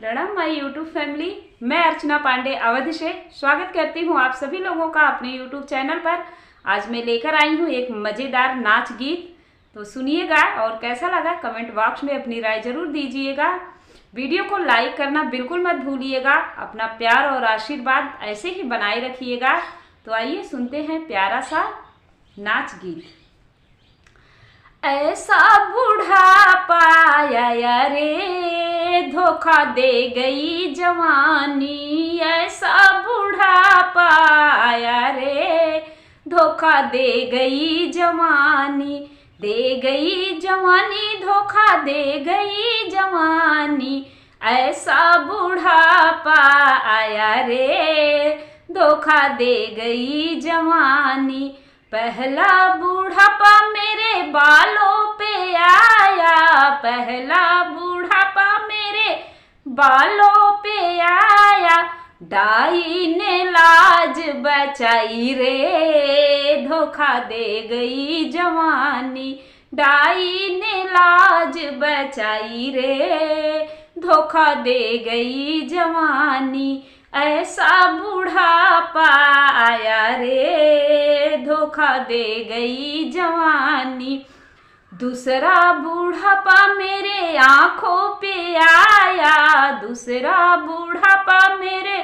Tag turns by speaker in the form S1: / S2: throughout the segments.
S1: प्रणाम my YouTube family. मैं अर्चना पांडे अवध से स्वागत करती हूँ आप सभी लोगों का अपने यूट्यूब चैनल पर। आज मैं लेकर आई हूँ एक मज़ेदार नाच गीत, तो सुनिएगा और कैसा लगा कमेंट बॉक्स में अपनी राय जरूर दीजिएगा। वीडियो को लाइक करना बिल्कुल मत भूलिएगा। अपना प्यार और आशीर्वाद ऐसे ही बनाए रखिएगा। तो आइए सुनते हैं प्यारा सा नाच गीत। ऐसा बुढ़ापा आया रे, धोखा दे गई जवानी। ऐसा बुढ़ापा आया रे, धोखा दे गई जवानी। दे गई जवानी, धोखा दे गई जवानी। ऐसा बुढ़ापा आया रे, धोखा दे गई जवानी। पहला बुढ़ापा मेरे बालों पे आया, पहला बुढ़ापा मेरे बालों पे आया। डाई ने लाज बचाई रे, धोखा दे गई जवानी। डाई ने लाज बचाई रे, धोखा दे गई जवानी। ऐसा बुढ़ापा आया रे, धोखा दे गई जवानी। दूसरा बुढ़ापा मेरे आंखों पे आया, दूसरा बुढ़ापा मेरे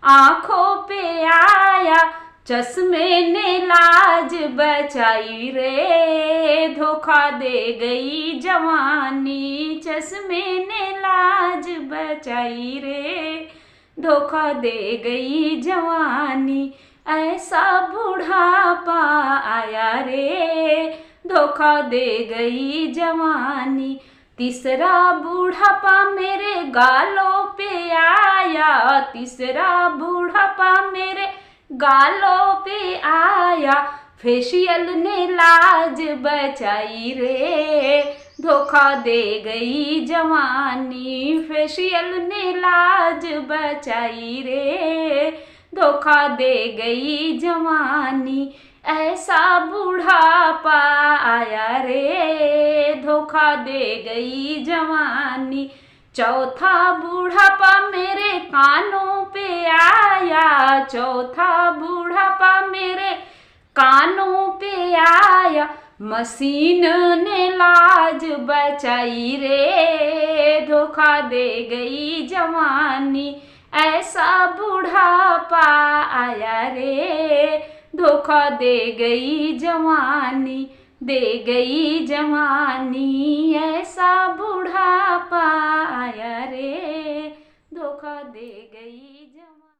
S1: आंखों पे आया। चश्मे ने लाज बचाई रे, धोखा दे गई जवानी। चश्मे ने लाज बचाई रे, धोखा दे गई जवानी। ऐसा बुढ़ापा आया रे, धोखा दे गई जवानी। तीसरा बुढ़ापा मेरे गालों पे आया, तीसरा बुढ़ापा मेरे गालों पे आया। फेशियल ने लाज बचाई रे, धोखा दे गई जवानी। फेशियल ने लाज बचाई रे, धोखा दे गई जवानी। ऐसा बुढ़ापा आया रे, धोखा दे गई जवानी। चौथा बुढ़ापा मेरे कानों पे आया, चौथा बुढ़ापा मेरे कानों पे आया। मशीन ने लाज बचाई रे, धोखा दे गई जवानी। ऐसा बुढ़ापा आया रे, धोखा दे गई जवानी। दे गई जवानी। ऐसा बुढ़ापा आया रे, धोखा दे गई जवानी।